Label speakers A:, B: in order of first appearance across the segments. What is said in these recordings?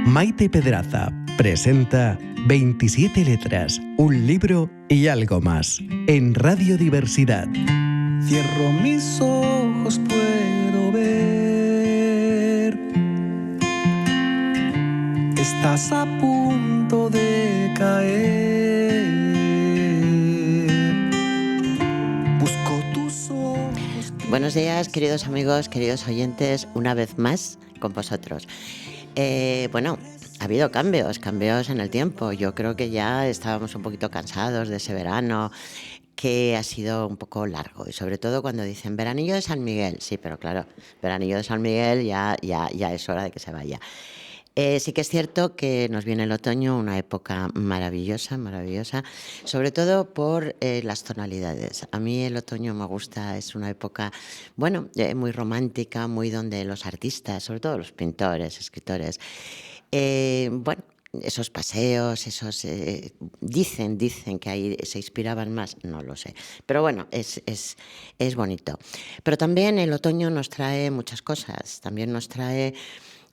A: Maite Pedraza presenta 27 letras, un libro y algo más en Radio Diversidad.
B: Cierro mis ojos, puedo ver. Estás a punto de caer. Busco tus ojos.
C: Buenos días, queridos amigos, queridos oyentes, una vez más con vosotros. Ha habido cambios en el tiempo. Yo creo que ya estábamos un poquito cansados de ese verano, que ha sido un poco largo, y sobre todo cuando dicen veranillo de San Miguel. Sí, pero claro, veranillo de San Miguel ya es hora de que se vaya. Sí que es cierto que nos viene el otoño, una época maravillosa, sobre todo por las tonalidades. A mí el otoño me gusta, es una época, muy romántica, muy donde los artistas, sobre todo los pintores, escritores, esos paseos, dicen que ahí se inspiraban más, no lo sé. Pero bueno, es bonito. Pero también el otoño nos trae muchas cosas, también nos trae...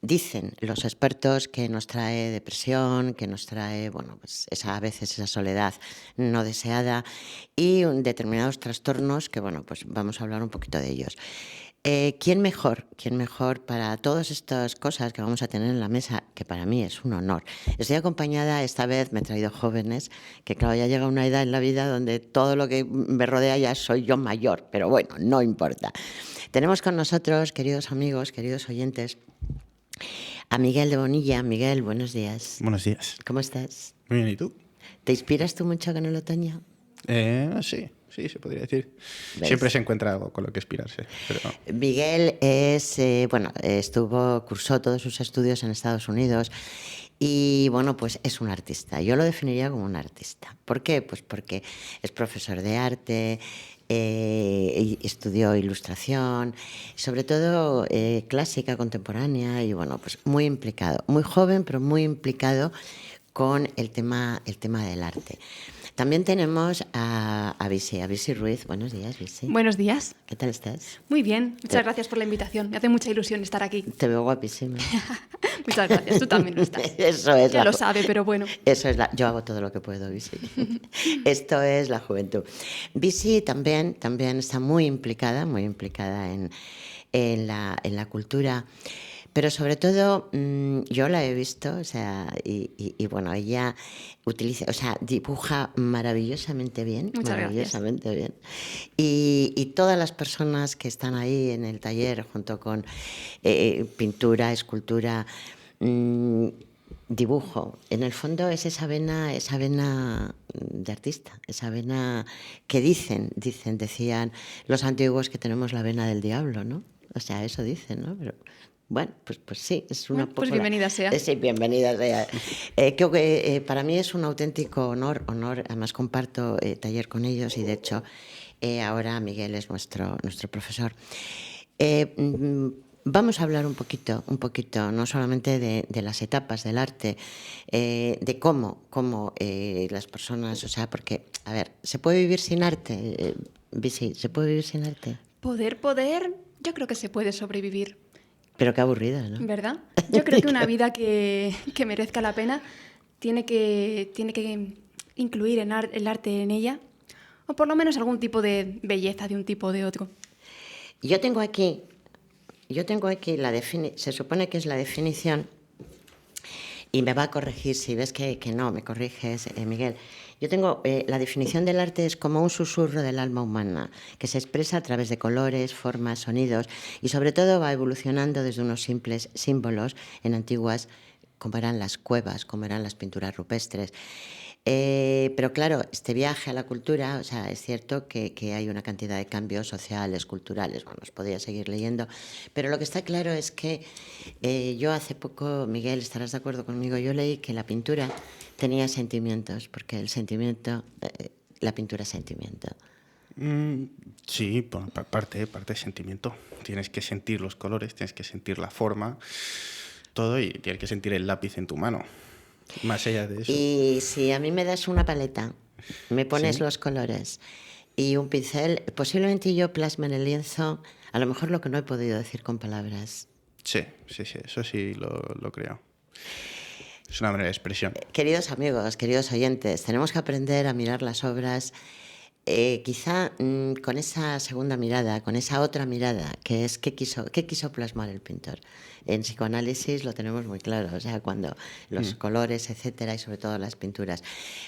C: Dicen los expertos que nos trae depresión, que nos trae, a veces esa soledad no deseada y determinados trastornos que, vamos a hablar un poquito de ellos. ¿Quién mejor para todas estas cosas que vamos a tener en la mesa, que para mí es un honor? Estoy acompañada, esta vez me he traído jóvenes, que claro, ya llega una edad en la vida donde todo lo que me rodea ya soy yo mayor, pero bueno, no importa. Tenemos con nosotros, queridos amigos, queridos oyentes, a Miguel de Bonilla. Miguel, buenos días.
D: Buenos días.
C: ¿Cómo estás?
D: Muy bien, ¿y tú?
C: ¿Te inspiras tú mucho con el otoño?
D: Sí, se podría decir.
C: ¿Ves?
D: Siempre se encuentra algo con lo que inspirarse. Pero...
C: Miguel cursó todos sus estudios en Estados Unidos y, es un artista. Yo lo definiría como un artista. ¿Por qué? Pues porque es profesor de arte, estudió ilustración, sobre todo clásica, contemporánea y muy implicado, muy joven pero muy implicado con el tema del arte. También tenemos a Bisi Ruiz. Buenos días, Bisi.
E: Buenos días.
C: ¿Qué tal estás?
E: Muy bien, muchas gracias por la invitación. Me hace mucha ilusión estar aquí.
C: Te veo guapísima.
E: Muchas gracias, tú también lo estás.
C: Eso es.
E: Ya lo sabe, pero bueno.
C: Eso es yo hago todo lo que puedo, Bisi. Esto es la juventud. Bisi también está muy implicada en la cultura. Pero sobre todo, yo la he visto, ella dibuja maravillosamente bien.
E: Muchas gracias.
C: Bien. Y todas las personas que están ahí en el taller, junto con pintura, escultura, dibujo, en el fondo es esa vena de artista, esa vena que decían los antiguos que tenemos la vena del diablo, ¿no? O sea, eso dicen, ¿no? Pero... pues sí, es una
E: pues bienvenida sea.
C: Sí, bienvenida sea. Para mí es un auténtico honor, además comparto taller con ellos y de hecho ahora Miguel es nuestro profesor. Vamos a hablar un poquito, no solamente de las etapas del arte, de cómo las personas, porque, a ver, ¿se puede vivir sin arte? Bisi, ¿se puede vivir sin arte?
E: Poder, yo creo que se puede sobrevivir.
C: Pero qué aburrida, ¿no?
E: ¿Verdad? Yo creo que una vida que merezca la pena tiene que incluir el arte en ella, o por lo menos algún tipo de belleza de un tipo o de otro.
C: Yo tengo aquí se supone que es la definición, y me va a corregir si ves que no, me corriges, Miguel. Yo tengo la definición del arte es como un susurro del alma humana que se expresa a través de colores, formas, sonidos y sobre todo va evolucionando desde unos simples símbolos en antiguas, como eran las cuevas, como eran las pinturas rupestres. Pero claro, este viaje a la cultura, es cierto que hay una cantidad de cambios sociales, culturales, os podría seguir leyendo, pero lo que está claro es que yo hace poco, Miguel, estarás de acuerdo conmigo, yo leí que la pintura tenía sentimientos, porque la pintura es sentimiento.
D: Sí, parte de sentimiento. Tienes que sentir los colores, tienes que sentir la forma, todo, y tienes que sentir el lápiz en tu mano. Más allá de eso.
C: Y si a mí me das una paleta, me pones
D: ¿Sí?
C: los colores y un pincel, posiblemente yo plasme en el lienzo a lo mejor lo que no he podido decir con palabras.
D: Sí, eso sí lo creo. Es una manera de expresión.
C: Queridos amigos, queridos oyentes, tenemos que aprender a mirar las obras quizá con esa segunda mirada, con esa otra mirada, que es qué quiso plasmar el pintor. En psicoanálisis lo tenemos muy claro, o sea, cuando los colores, etcétera, y sobre todo las pinturas.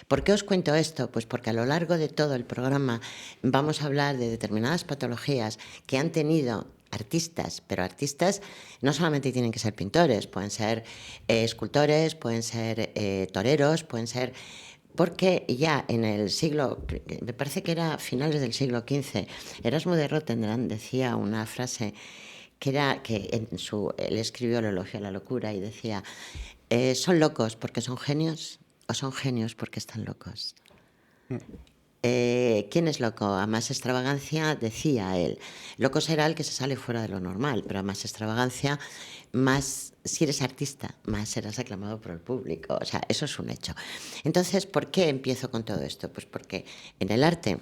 C: ¿Por qué os cuento esto? Pues porque a lo largo de todo el programa vamos a hablar de determinadas patologías que han tenido artistas, pero artistas no solamente tienen que ser pintores, pueden ser escultores, pueden ser toreros, pueden ser... Porque ya en el siglo, me parece que era finales del siglo XV, Erasmo de Rotterdam decía una frase que era que él escribió el Elogio a la locura y decía, ¿son locos porque son genios o son genios porque están locos? ¿Quién es loco? A más extravagancia, decía él. Loco será el que se sale fuera de lo normal, pero a más extravagancia, más, si eres artista, más serás aclamado por el público. O sea, eso es un hecho. Entonces, ¿por qué empiezo con todo esto? Pues porque en el arte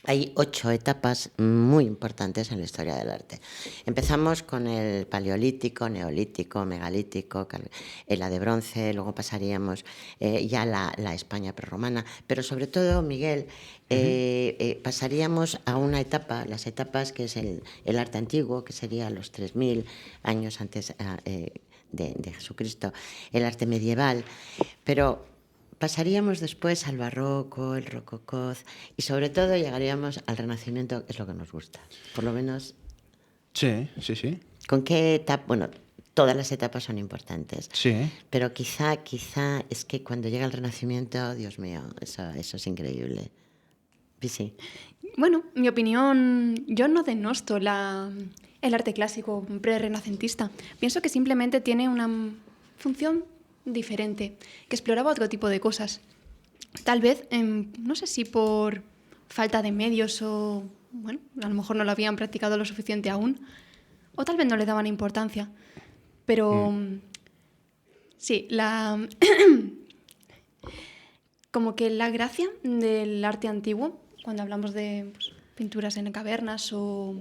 C: hay 8 etapas muy importantes en la historia del arte. Empezamos con el paleolítico, neolítico, megalítico, la de bronce, luego pasaríamos ya la España prerromana, pero sobre todo, Miguel, pasaríamos a una etapa, las etapas que es el arte antiguo, que sería los 3000 años antes de Jesucristo, el arte medieval, pero... pasaríamos después al barroco, el rococó y sobre todo llegaríamos al Renacimiento, que es lo que nos gusta. Por lo menos...
D: Sí.
C: ¿Con qué etapa? Bueno, todas las etapas son importantes.
D: Sí.
C: Pero quizá es que cuando llega el Renacimiento, Dios mío, eso es increíble. Sí.
E: Bueno, mi opinión, yo no denosto el arte clásico pre-renacentista. Pienso que simplemente tiene una función diferente, que exploraba otro tipo de cosas. Tal vez, no sé si por falta de medios o, bueno, a lo mejor no lo habían practicado lo suficiente aún, o tal vez no le daban importancia. Pero sí, como que la gracia del arte antiguo, cuando hablamos de pinturas en cavernas o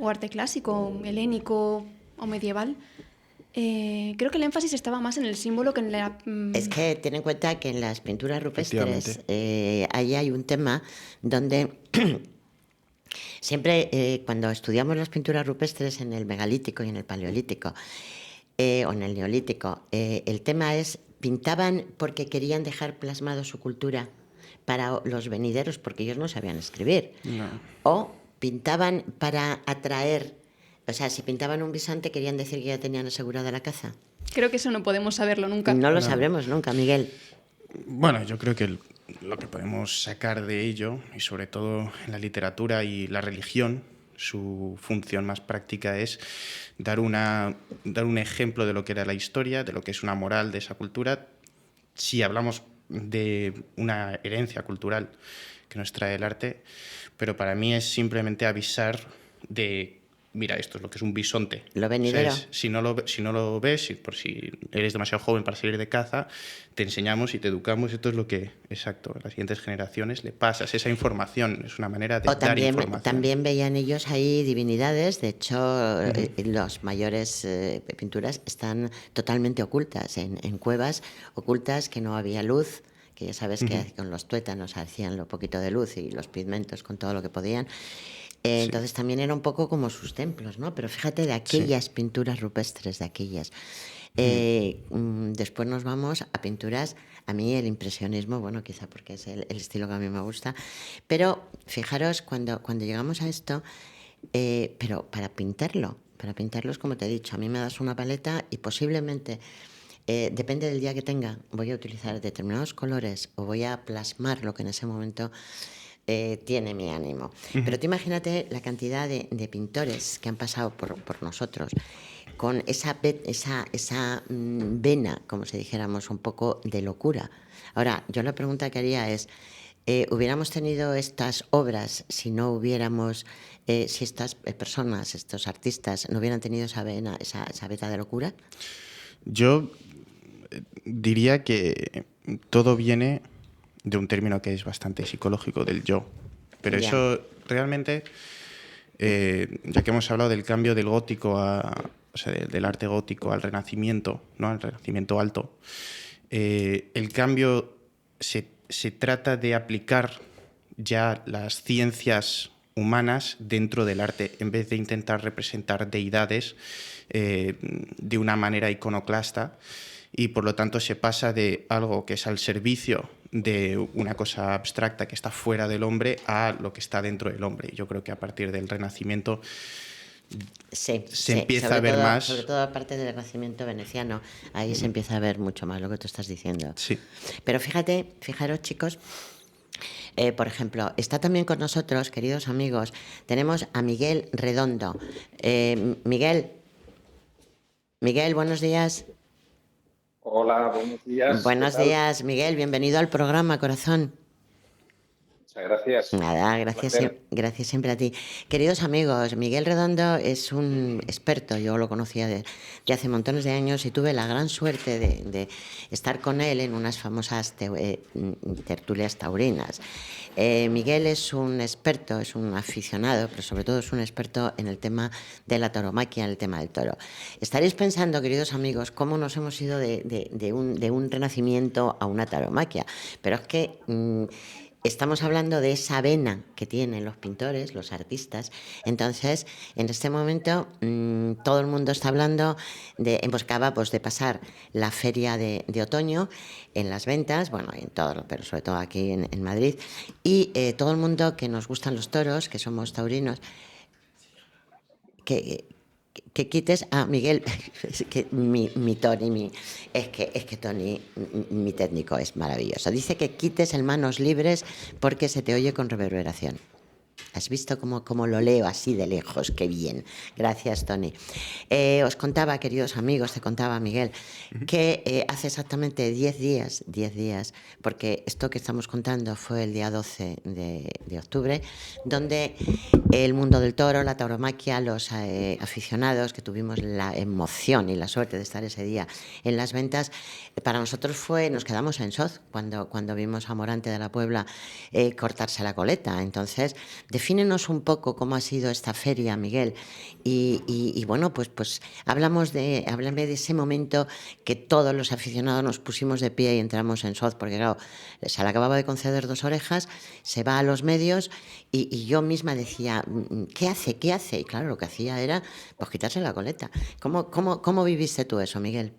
E: arte clásico, helénico o medieval, creo que el énfasis estaba más en el símbolo que en la...
C: Es que ten en cuenta que en las pinturas rupestres ahí hay un tema donde siempre cuando estudiamos las pinturas rupestres en el megalítico y en el paleolítico o en el neolítico, el tema es pintaban porque querían dejar plasmado su cultura para los venideros porque ellos no sabían escribir.
D: No.
C: O pintaban para atraer... O sea, si pintaban un bisonte, querían decir que ya tenían asegurada la caza.
E: Creo que eso no podemos saberlo nunca.
C: No lo sabremos nunca, Miguel.
D: Bueno, yo creo que lo que podemos sacar de ello, y sobre todo en la literatura y la religión, su función más práctica es dar un ejemplo de lo que era la historia, de lo que es una moral de esa cultura. Si hablamos de una herencia cultural que nos trae el arte, pero para mí es simplemente avisar de... Mira, esto es lo que es un bisonte.
C: Lo venidero.
D: O sea, si no lo ves, por si eres demasiado joven para salir de caza, te enseñamos y te educamos. Esto es lo que, exacto, a las siguientes generaciones le pasas esa información. Es una manera de dar información.
C: También veían ellos ahí divinidades. De hecho, las mayores pinturas están totalmente ocultas, en cuevas ocultas que no había luz, que ya sabes que con los tuétanos hacían lo poquito de luz y los pigmentos con todo lo que podían. Entonces también era un poco como sus templos, ¿no? Pero fíjate de aquellas pinturas rupestres, de aquellas. Después nos vamos a pinturas, a mí el impresionismo, bueno, quizá porque es el estilo que a mí me gusta, pero fijaros cuando llegamos a esto, pero para pintarlo es como te he dicho, a mí me das una paleta y posiblemente... depende del día que tenga, voy a utilizar determinados colores o voy a plasmar lo que en ese momento tiene mi ánimo. Pero tú imagínate la cantidad de pintores que han pasado por nosotros con esa vena, como si dijéramos, un poco de locura. Ahora, yo la pregunta que haría es, ¿hubiéramos tenido estas obras si no hubiéramos, si estas personas, estos artistas, no hubieran tenido esa vena, esa veta de locura?
D: Yo diría que todo viene de un término que es bastante psicológico, del yo. Pero eso realmente, ya que hemos hablado del cambio del gótico o sea, del arte gótico al Renacimiento, ¿no? Al Renacimiento alto, el cambio se trata de aplicar ya las ciencias humanas dentro del arte, en vez de intentar representar deidades de una manera iconoclasta, y por lo tanto se pasa de algo que es al servicio de una cosa abstracta que está fuera del hombre a lo que está dentro del hombre. Yo creo que a partir del Renacimiento
C: Sí,
D: se empieza a ver más.
C: Sobre todo aparte del Renacimiento veneciano, ahí se empieza a ver mucho más lo que tú estás diciendo.
D: Sí.
C: Pero fijaros chicos, por ejemplo, está también con nosotros, queridos amigos, tenemos a Miguel Redondo. Miguel, buenos días.
F: Hola, buenos días.
C: Buenos días, Miguel, bienvenido al programa, corazón.
F: Muchas gracias.
C: Nada, gracias siempre a ti. Queridos amigos, Miguel Redondo es un experto, yo lo conocía de hace montones de años y tuve la gran suerte de estar con él en unas famosas tertulias taurinas. Miguel es un experto, es un aficionado, pero sobre todo es un experto en el tema de la tauromaquia, en el tema del toro. Estaréis pensando, queridos amigos, cómo nos hemos ido de un renacimiento a una tauromaquia, pero es que estamos hablando de esa vena que tienen los pintores, los artistas. Entonces, en este momento, todo el mundo está hablando acaba de pasar la feria de otoño en las ventas, bueno, en todo, pero sobre todo aquí en Madrid, y todo el mundo que nos gustan los toros, que somos taurinos, que quites a Miguel, es que mi Tony, es que Tony, mi técnico es maravilloso. Dice que quites el manos libres porque se te oye con reverberación. ¿Has visto cómo lo leo así de lejos? ¡Qué bien! Gracias, Tony. Os contaba, queridos amigos, te contaba, Miguel, que hace exactamente 10 días, porque esto que estamos contando fue el día 12 de octubre, donde el mundo del toro, la tauromaquia, los aficionados que tuvimos la emoción y la suerte de estar ese día en las ventas, para nosotros nos quedamos en shock cuando vimos a Morante de la Puebla cortarse la coleta. Entonces, defínenos un poco cómo ha sido esta feria, Miguel, y bueno, pues háblame de ese momento que todos los aficionados nos pusimos de pie y entramos en shock, porque claro, se le acababa de conceder 2 orejas, se va a los medios y yo misma decía, ¿qué hace? Y claro, lo que hacía era pues quitarse la coleta. ¿Cómo viviste tú eso, Miguel?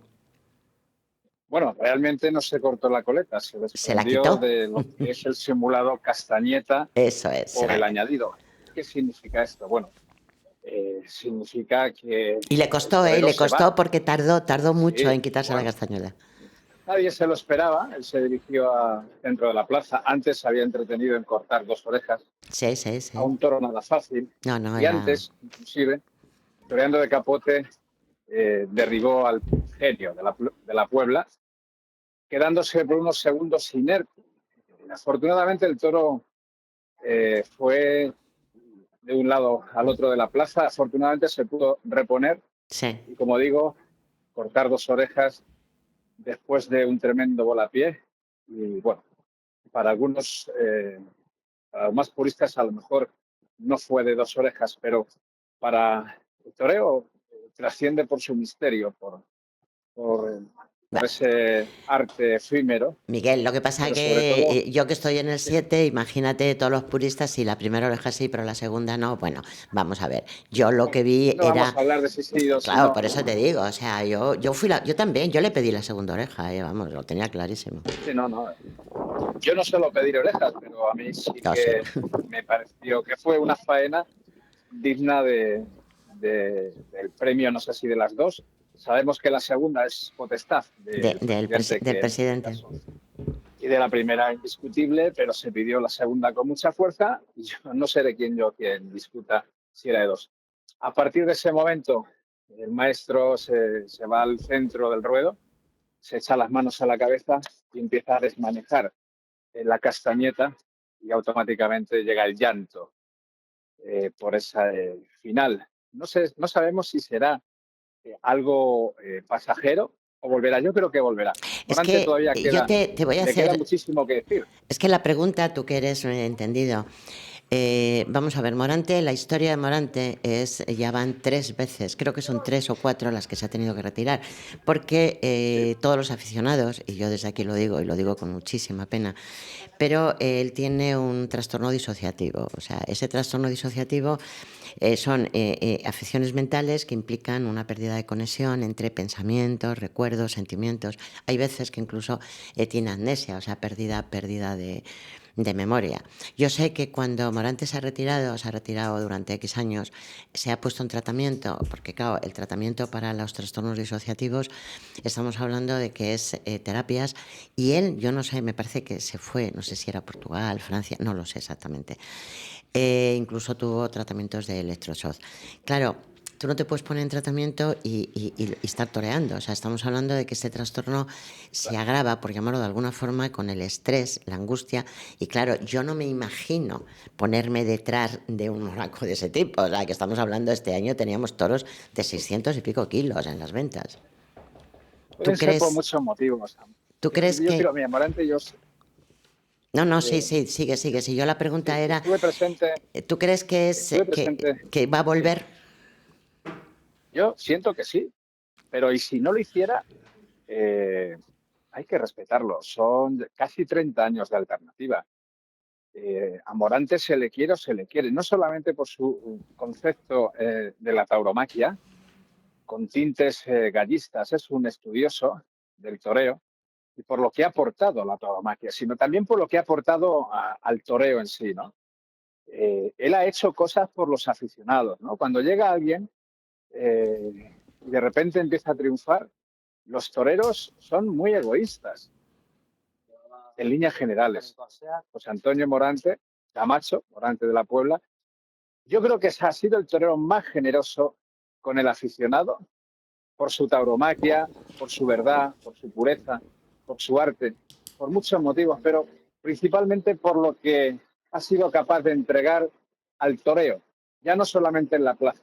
F: Bueno, realmente no se cortó la coleta, se
C: ¿Se la
F: desprendió
C: quitó?
F: de lo que es el simulado castañeta
C: Eso es.
F: por el añadido. ¿Qué significa esto? Bueno, significa que...
C: Y le costó, porque tardó mucho en quitarse la castañuela.
F: Nadie se lo esperaba, él se dirigió al centro de la plaza, antes se había entretenido en cortar 2 orejas,
C: Sí.
F: a un toro nada fácil,
C: No,
F: y antes, inclusive, toreando de capote, derribó al genio de la Puebla, quedándose por unos segundos inerte. Afortunadamente el toro fue de un lado al otro de la plaza, afortunadamente se pudo reponer, y como digo, cortar 2 orejas después de un tremendo volapié. Y bueno, para algunos, para los más puristas, a lo mejor no fue de 2 orejas, pero para el toreo trasciende por su misterio, por ese arte efímero.
C: Miguel, lo que pasa es que yo que estoy en el 7, imagínate todos los puristas, si la primera oreja sí, pero la segunda no. Bueno, vamos a ver, yo lo que vi
F: no
C: era...
F: vamos a hablar de si sí o si
C: claro,
F: no.
C: por eso te digo, o sea, yo también, yo le pedí la segunda oreja, vamos, lo tenía clarísimo.
F: Sí, no. Yo no suelo pedir orejas, pero a mí sí que me pareció que fue una faena digna del premio, no sé si de las 2. Sabemos que la segunda es potestad del presidente. Y de la primera indiscutible, pero se pidió la segunda con mucha fuerza y yo no sé de quien discuta si era de 2. A partir de ese momento, el maestro se va al centro del ruedo, se echa las manos a la cabeza y empieza a desmanejar la castañeta y automáticamente llega el llanto por esa final. No sabemos si será algo pasajero o volverá. Yo creo que volverá.
C: Es que todavía queda,
F: queda muchísimo que decir.
C: Es que la pregunta, tú que eres entendido, Vamos a ver, Morante, la historia de Morante ya van 3 veces, creo que son 3 o 4 las que se ha tenido que retirar, porque todos los aficionados, y yo desde aquí lo digo, y lo digo con muchísima pena, pero él tiene un trastorno disociativo. O sea, ese trastorno disociativo son afecciones mentales que implican una pérdida de conexión entre pensamientos, recuerdos, sentimientos. Hay veces que incluso tiene amnesia, o sea, pérdida de memoria. Yo sé que cuando Morante se ha retirado durante X años, se ha puesto en tratamiento, porque claro, el tratamiento para los trastornos disociativos, estamos hablando de que es terapias, y él, yo no sé, me parece que se fue, no sé si era Portugal, Francia, no lo sé exactamente. Incluso tuvo tratamientos de electroshock. Claro, tú no te puedes poner en tratamiento y estar toreando. O sea, estamos hablando de que este trastorno se agrava, por llamarlo de alguna forma, con el estrés, la angustia. Y claro, yo no me imagino ponerme detrás de un monaco de ese tipo. O sea, que estamos hablando, este año teníamos toros de 600 y pico kilos en las ventas. ¿Tú
F: Pueden ser por
C: crees,
F: muchos motivos.
C: tú crees
F: Yo quiero,
C: que...?
F: mira, Morante, yo
C: No, sí,
F: eh,
C: sí, sigue. Si yo la pregunta era,
F: estuve presente,
C: ¿tú crees que
F: estuve presente,
C: que va a
F: sí.
C: volver?
F: Yo siento que sí, pero y si no lo hiciera, eh, hay que respetarlo. Son casi 30 años de alternativa. A Morante se le quiere o se le quiere, no solamente por su concepto de la tauromaquia, con tintes gallistas, es un estudioso del toreo, y por lo que ha aportado a la tauromaquia, sino también por lo que ha aportado al toreo en sí, ¿no? Él ha hecho cosas por los aficionados, ¿no? Cuando llega alguien y de repente empieza a triunfar, los toreros son muy egoístas, en líneas generales. José Antonio Morante, Camacho, Morante de la Puebla, yo creo que ha sido el torero más generoso con el aficionado por su tauromaquia, por su verdad, por su pureza, por su arte, por muchos motivos, pero principalmente por lo que ha sido capaz de entregar al toreo, ya no solamente en la plaza,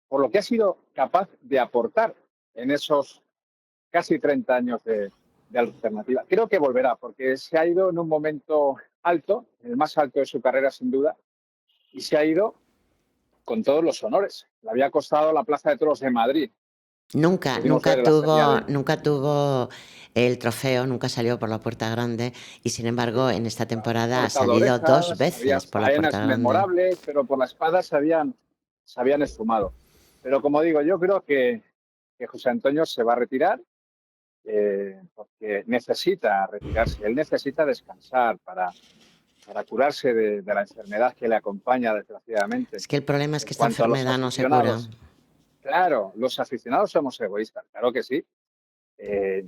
F: por lo que ha sido capaz de aportar en esos casi 30 años de alternativa. Creo que volverá, porque se ha ido en un momento alto, el más alto de su carrera sin duda, y se ha ido con todos los honores. Le había costado la Plaza de Toros de Madrid. Pudimos ver en la feria de...
C: Nunca tuvo el trofeo, nunca salió por la puerta grande, y sin embargo en esta temporada ha
F: cortado
C: salido dos
F: orejas, había
C: veces por la puerta
F: faenas
C: grande.
F: memorables, pero por la espada se habían esfumado. Pero como digo, yo creo que José Antonio se va a retirar porque necesita retirarse, él necesita descansar para curarse de la enfermedad que le acompaña, desgraciadamente.
C: Es que el problema es
F: En
C: que esta
F: cuanto a los
C: enfermedad no se cura.
F: aficionados, claro, los aficionados somos egoístas, claro que sí.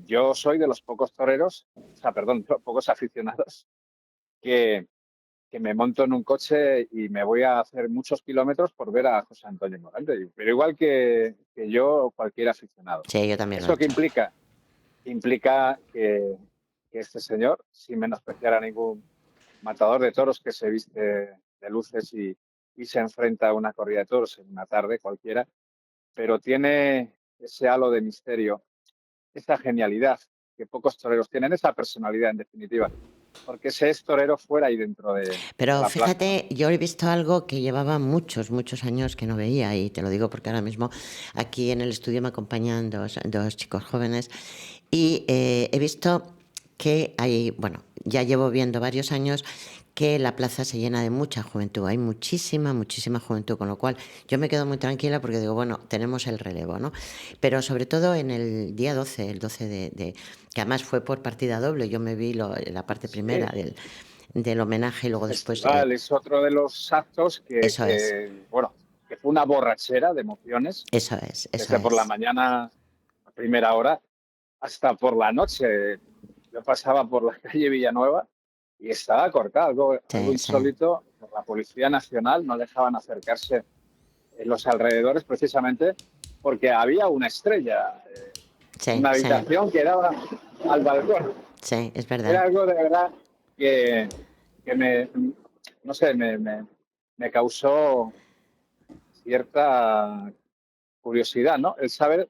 F: Yo soy de los pocos toreros, o sea, perdón, de los pocos aficionados que, que me monto en un coche y me voy a hacer muchos kilómetros por ver a José Antonio Morante, pero igual que yo, cualquier aficionado.
C: Sí, yo también lo he
F: ¿Eso qué
C: hecho.
F: implica? Implica que este señor, sin menospreciar a ningún matador de toros que se viste de luces y se enfrenta a una corrida de toros en una tarde cualquiera, pero tiene ese halo de misterio, esa genialidad que pocos toreros tienen, esa personalidad en definitiva, porque se es torero fuera y dentro de
C: Pero
F: la plaza, ¿no?
C: fíjate, yo he visto algo que llevaba muchos años que no veía, y te lo digo porque ahora mismo aquí en el estudio me acompañan dos chicos jóvenes, y he visto que hay, bueno, ya llevo viendo varios años que la plaza se llena de mucha juventud, hay muchísima juventud, con lo cual yo me quedo muy tranquila porque digo, bueno, tenemos el relevo, ¿no? Pero sobre todo en el día 12, el 12 que además fue por partida doble, yo me vi la parte primera
F: Sí,
C: del homenaje y
F: el
C: luego después,
F: festival es otro de los actos
C: eso es,
F: bueno, que fue una borrachera de emociones,
C: eso
F: desde por la
C: es,
F: mañana a primera hora hasta por la noche. Yo pasaba por la calle Villanueva y estaba cortado, algo
C: sí, sí,
F: insólito. Por la Policía Nacional no dejaban acercarse en los alrededores precisamente porque había una estrella,
C: sí,
F: una
C: sí,
F: habitación que daba al balcón.
C: sí, es verdad.
F: Era algo de verdad que, que no sé, me causó cierta curiosidad, ¿no? El saber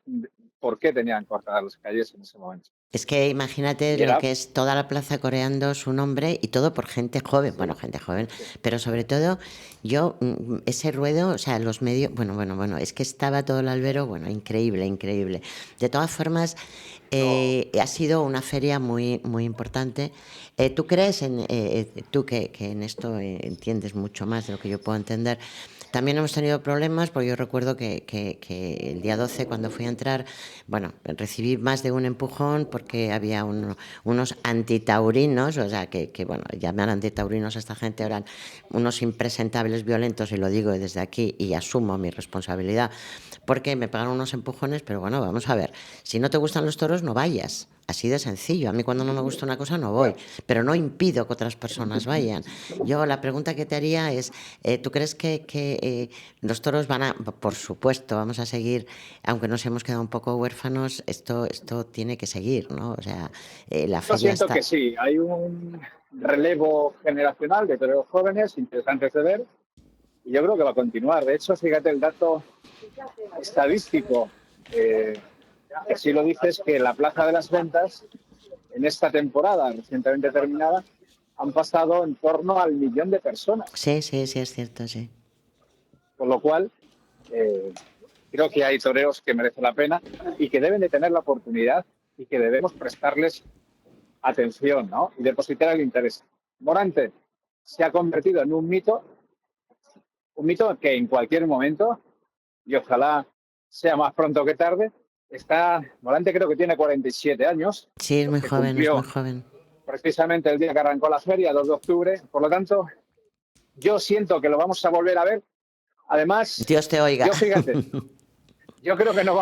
F: por qué tenían cortadas las calles en ese momento.
C: Es que imagínate
F: Y
C: lo
F: era-
C: que es toda la plaza coreando su nombre y todo por gente joven, bueno, gente joven, pero sobre todo yo, ese ruedo, o sea, los medios, bueno, es que estaba todo el albero, bueno, increíble, increíble. De todas formas, ha sido una feria muy, muy importante. ¿Tú crees tú que en esto entiendes mucho más de lo que yo puedo entender? También hemos tenido problemas, porque yo recuerdo que el día 12 cuando fui a entrar, bueno, recibí más de un empujón porque había unos antitaurinos, o sea, bueno, llamar antitaurinos a esta gente eran unos impresentables violentos, y lo digo desde aquí y asumo mi responsabilidad, porque me pegaron unos empujones, pero bueno, vamos a ver, si no te gustan los toros, no vayas. Así de sencillo. A mí cuando no me gusta una cosa no voy, pero no impido que otras personas vayan. Yo la pregunta que te haría es, ¿tú crees que los toros van a, por supuesto, vamos a seguir, aunque nos hemos quedado un poco huérfanos, esto tiene que seguir, ¿no? O sea, la
F: Yo
C: feria
F: siento
C: está...
F: que sí, hay un relevo generacional de toreros jóvenes interesantes de ver y yo creo que va a continuar. De hecho, fíjate el dato estadístico, que sí lo dices, que la Plaza de las Ventas en esta temporada recientemente terminada han pasado en torno al 1.000.000 de personas,
C: Sí, sí, sí, es cierto, sí.
F: con lo cual eh, creo que hay toreros que merecen la pena y que deben de tener la oportunidad y que debemos prestarles atención, ¿no? Y depositar el interés. Morante se ha convertido en un mito que en cualquier momento, y ojalá sea más pronto que tarde, Morante creo que tiene 47 años,
C: Sí, es muy
F: que
C: joven, es muy
F: cumplió
C: joven.
F: precisamente el día que arrancó la feria, 2 de octubre. Por lo tanto, yo siento que lo vamos a volver a ver. Además,
C: Dios te oiga.
F: yo fíjate, yo creo que no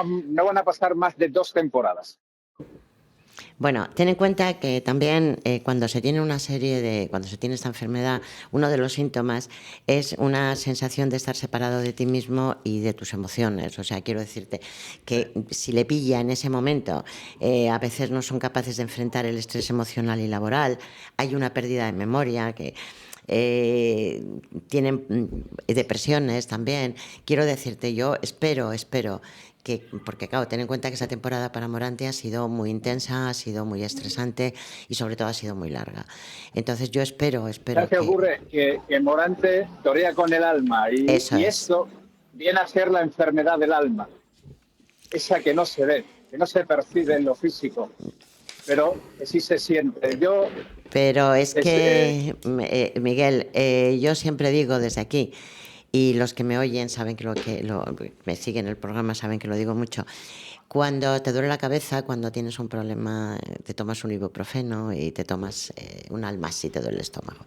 F: van a pasar más de 2 temporadas.
C: Bueno, ten en cuenta que también cuando se tiene cuando se tiene esta enfermedad, uno de los síntomas es una sensación de estar separado de ti mismo y de tus emociones. O sea, quiero decirte que si le pilla en ese momento, a veces no son capaces de enfrentar el estrés emocional y laboral, hay una pérdida de memoria que tienen depresiones también. Quiero decirte, yo espero porque claro, ten en cuenta que esa temporada para Morante ha sido muy intensa, ha sido muy estresante y sobre todo ha sido muy larga. Entonces yo espero
F: ¿Sabes qué
C: que...
F: ocurre? Que Morante torea con el alma
C: Eso
F: y
C: es.
F: esto viene a ser la enfermedad del alma, esa que no se ve, que no se percibe en lo físico, pero que sí se siente.
C: Pero es
F: Es, eh,
C: que, Miguel, yo siempre digo desde aquí, y los que me oyen saben me siguen el programa saben que lo digo mucho. Cuando te duele la cabeza, cuando tienes un problema, te tomas un ibuprofeno y te tomas un Alma si te duele el estómago.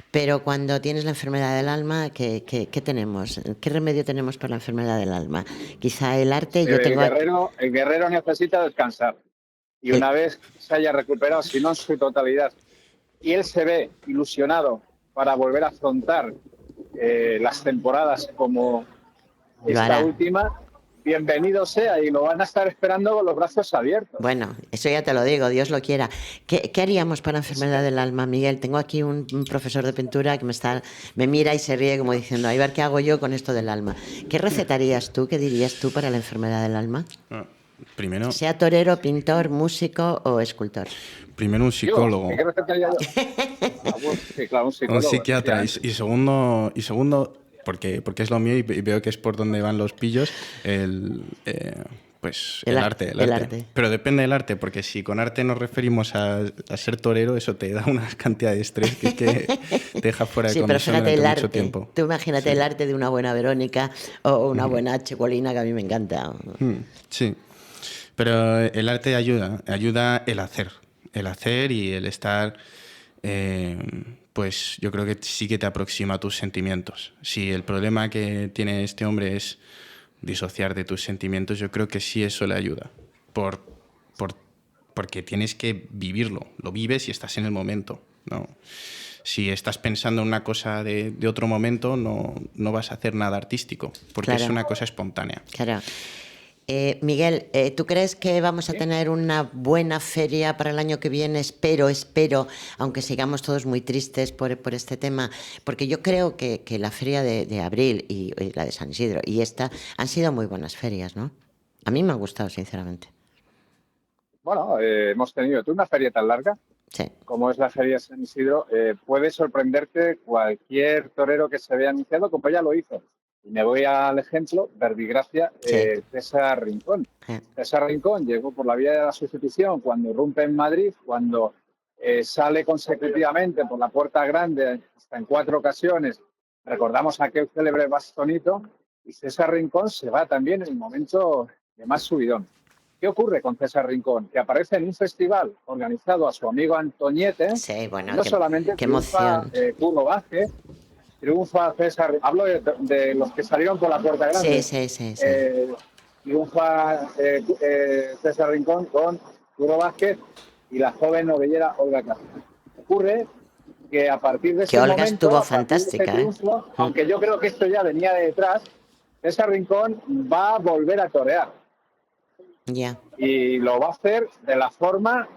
C: Pero cuando tienes la enfermedad del alma, ¿qué tenemos? ¿Qué remedio tenemos para la enfermedad del alma? Quizá el arte, yo
F: el
C: tengo aquí...
F: guerrero necesita descansar y
C: eh,
F: una vez se haya recuperado, si no en su totalidad, y él se ve ilusionado para volver a afrontar las temporadas como
C: lo
F: esta
C: hará.
F: última, bienvenido sea y lo van a estar esperando con los brazos abiertos.
C: Bueno, eso ya te lo digo, Dios lo quiera. ¿Qué haríamos para la enfermedad del alma, Miguel? Tengo aquí un profesor de pintura que me mira y se ríe como diciendo, a ver qué hago yo con esto del alma. ¿Qué recetarías tú, qué dirías tú para la enfermedad del alma?
D: Ah, primero,
C: Sea torero, pintor, músico o escultor.
D: primero un
F: Yo,
D: psicólogo,
F: ¿qué recetaría yo? Sí, claro, un
D: un
F: psicólogo.
D: psiquiatra y segundo porque es lo mío y veo que es por donde van los pillos, pues el arte, el
C: El
D: arte.
C: arte.
D: Pero depende del arte, porque si con arte nos referimos a ser torero, eso te da una cantidad de estrés que te deja fuera de
C: Sí, pero
D: comisión
C: fíjate
D: durante
C: el
D: mucho
C: arte.
D: tiempo.
C: Tú imagínate
D: Sí.
C: el arte de una buena Verónica o una buena Chicolina, que a mí me encanta.
D: Sí, pero el arte ayuda el hacer y el estar, pues yo creo que sí que te aproxima a tus sentimientos. Si el problema que tiene este hombre es disociar de tus sentimientos, yo creo que sí eso le ayuda, por, porque tienes que vivirlo, lo vives y estás en el momento, ¿no? Si estás pensando en una cosa de otro momento, no vas a hacer nada artístico, porque es
C: Claro.
D: una cosa espontánea.
C: Claro. Miguel, ¿tú crees que vamos a tener una buena feria para el año que viene? Espero, aunque sigamos todos muy tristes por este tema, porque yo creo que la feria de abril y la de San Isidro y esta han sido muy buenas ferias, ¿no? A mí me ha gustado, sinceramente.
F: bueno, hemos tenido tú una feria tan larga
C: Sí.
F: como es la Feria de San Isidro, puede sorprenderte cualquier torero que se vea anunciado, como ya lo hizo. Y me voy al ejemplo, verbigracia,
C: Sí.
F: César Rincón.
C: Eh,
F: César Rincón llegó por la vía de la sustitución cuando irrumpe en Madrid, cuando sale consecutivamente por la Puerta Grande hasta en 4 ocasiones. Recordamos aquel célebre bastonito, y César Rincón se va también en el momento de más subidón. ¿Qué ocurre con César Rincón? Que aparece en un festival organizado a su amigo Antoñete.
C: Sí, bueno,
F: No solamente
C: qué
F: triunfa
C: emoción.
F: Curro Vázquez, triunfa César. Hablo de los que salieron por la Puerta Grande.
C: Sí.
F: Triunfa César Rincón con Curro Vázquez y la joven novellera Olga Castro. Ocurre que a partir de
C: Que
F: ese
C: Olga
F: momento,
C: estuvo
F: a partir de ese
C: fantástica, ¿eh?
F: triunfo, aunque yo creo que esto ya venía de detrás, César Rincón va a volver a torear.
C: Ya.
F: Y lo va a hacer de la forma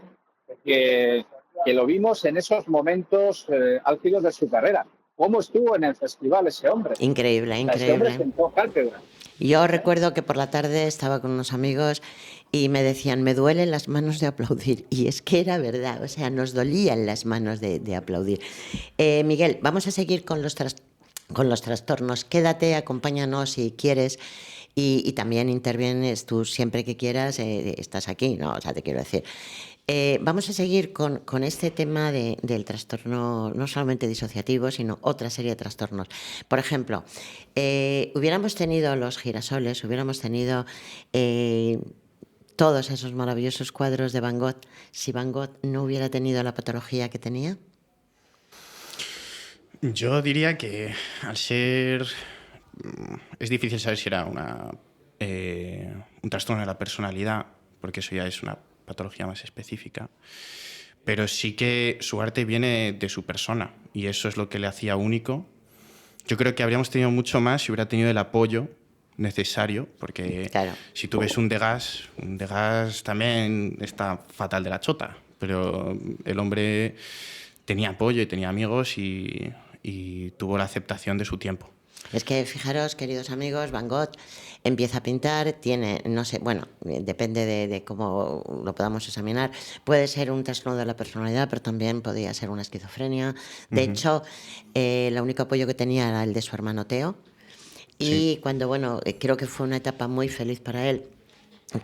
F: que lo vimos en esos momentos álgidos de su carrera. ¿Cómo estuvo en el festival ese hombre?
C: Increíble,
F: Ese hombre
C: increíble.
F: sentó cátedra.
C: Yo recuerdo que por la tarde estaba con unos amigos y me decían, me duelen las manos de aplaudir. Y es que era verdad, o sea, nos dolían las manos de aplaudir. Miguel, vamos a seguir con los trastornos. Quédate, acompáñanos si quieres. Y también intervienes tú siempre que quieras, estás aquí, ¿no? O sea, te quiero decir. Vamos a seguir con este tema del trastorno, no solamente disociativo, sino otra serie de trastornos. Por ejemplo, hubiéramos tenido los girasoles, hubiéramos tenido todos esos maravillosos cuadros de Van Gogh, si Van Gogh no hubiera tenido la patología que tenía.
D: Yo diría que al ser... Es difícil saber si era un trastorno de la personalidad, porque eso ya es una patología más específica, pero sí que su arte viene de su persona y eso es lo que le hacía único. Yo creo que habríamos tenido mucho más si hubiera tenido el apoyo necesario, porque
C: Claro.
D: si tú ves un Degas también está fatal de la chota, pero el hombre tenía apoyo y tenía amigos y tuvo la aceptación de su tiempo.
C: Es que fijaros, queridos amigos, Van Gogh empieza a pintar, tiene, no sé, bueno, depende de cómo lo podamos examinar, puede ser un trastorno de la personalidad, pero también podría ser una esquizofrenia. De hecho, el único apoyo que tenía era el de su hermano Theo. Y
D: Sí.
C: cuando, bueno, creo que fue una etapa muy feliz para él,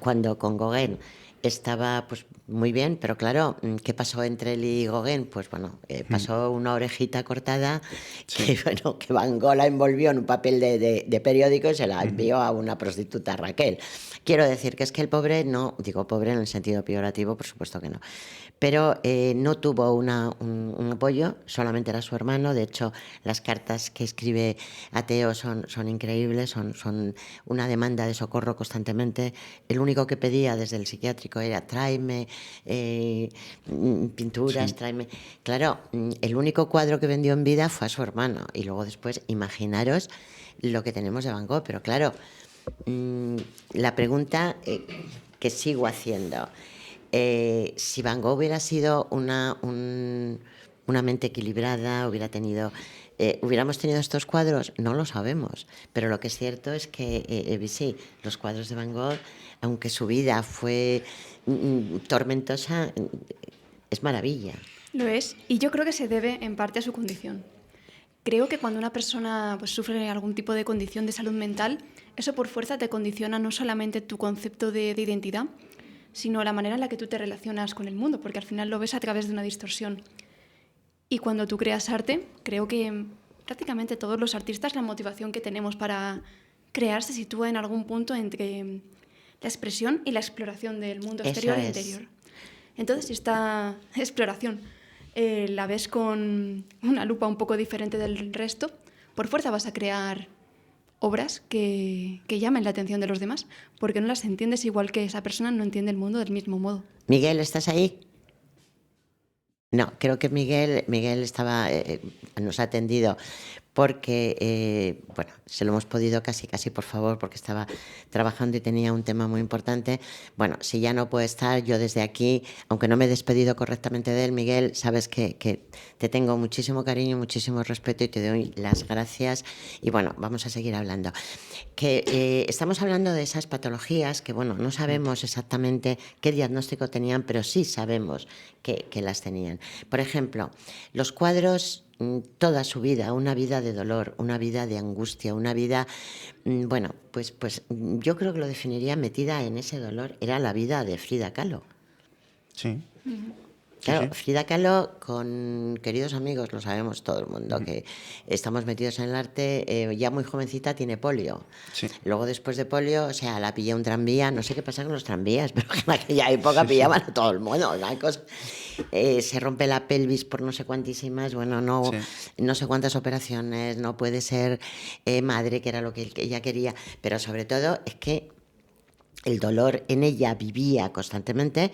C: cuando con Gauguin estaba pues muy bien, pero claro, ¿qué pasó entre él y Gauguin? Pues bueno, pasó una orejita cortada que, bueno, que Van Gogh la envolvió en un papel de periódico y se la envió a una prostituta, Raquel. Quiero decir que es que el pobre, no digo pobre en el sentido peyorativo, por supuesto que no, pero no tuvo un apoyo, solamente era su hermano. De hecho, las cartas que escribe a Theo son increíbles, son una demanda de socorro constantemente. El único que pedía desde el psiquiátrico era tráeme pinturas, tráeme... Claro, el único cuadro que vendió en vida fue a su hermano y luego después imaginaros lo que tenemos de Van Gogh, pero claro, la pregunta que sigo haciendo... si Van Gogh hubiera sido una mente equilibrada, hubiéramos tenido estos cuadros, no lo sabemos, pero lo que es cierto es que sí, los cuadros de Van Gogh, aunque su vida fue tormentosa, es maravilla.
E: Lo es, y yo creo que se debe en parte a su condición. Creo que cuando una persona pues, sufre algún tipo de condición de salud mental, eso por fuerza te condiciona no solamente tu concepto de identidad, sino la manera en la que tú te relacionas con el mundo, porque al final lo ves a través de una distorsión. Y cuando tú creas arte, creo que prácticamente todos los artistas, la motivación que tenemos para crear se sitúa en algún punto entre la expresión y la exploración del mundo exterior e interior. Entonces, esta exploración la ves con una lupa un poco diferente del resto, por fuerza vas a crear obras que llamen la atención de los demás, porque no las entiendes igual que esa persona no entiende el mundo del mismo modo.
C: Miguel, ¿estás ahí? No, creo que Miguel estaba, nos ha atendido porque, bueno, se lo hemos podido casi por favor, porque estaba trabajando y tenía un tema muy importante. Bueno, si ya no puede estar, yo desde aquí, aunque no me he despedido correctamente de él, Miguel, sabes que te tengo muchísimo cariño, muchísimo respeto y te doy las gracias. Y bueno, vamos a seguir hablando. Que estamos hablando de esas patologías que, bueno, no sabemos exactamente qué diagnóstico tenían, pero sí sabemos que las tenían. Por ejemplo, los cuadros, toda su vida, una vida de dolor, una vida de angustia, una vida, bueno, pues yo creo que lo definiría metida en ese dolor, era la vida de Frida Kahlo.
D: Sí.
C: Claro,
D: Sí.
C: Frida Kahlo, con queridos amigos, lo sabemos todo el mundo, que estamos metidos en el arte, ya muy jovencita tiene polio.
D: Sí.
C: Luego después de polio, o sea, la pilla un tranvía, no sé qué pasa con los tranvías, pero en aquella época pillaban a todo el mundo, una cosa. Se rompe la pelvis por no sé cuantísimas, bueno, no sé cuántas operaciones, no puede ser madre, que era lo que ella quería, pero sobre todo es que el dolor en ella vivía constantemente.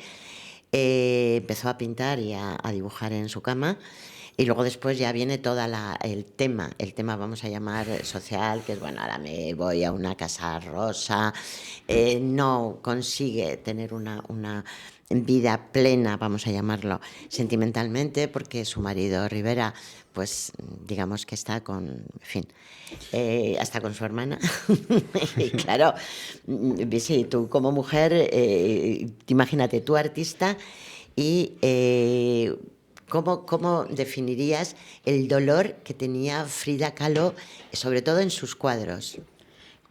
C: Empezó a pintar y a dibujar en su cama, y luego después ya viene todo el tema vamos a llamar social, que es, bueno, ahora me voy a una casa rosa, no consigue tener una vida plena, vamos a llamarlo, sentimentalmente, porque su marido Rivera, pues digamos que está con, en fin, hasta con su hermana. Y claro, sí, tú como mujer, imagínate, tú artista, y ¿cómo definirías el dolor que tenía Frida Kahlo, sobre todo en sus cuadros?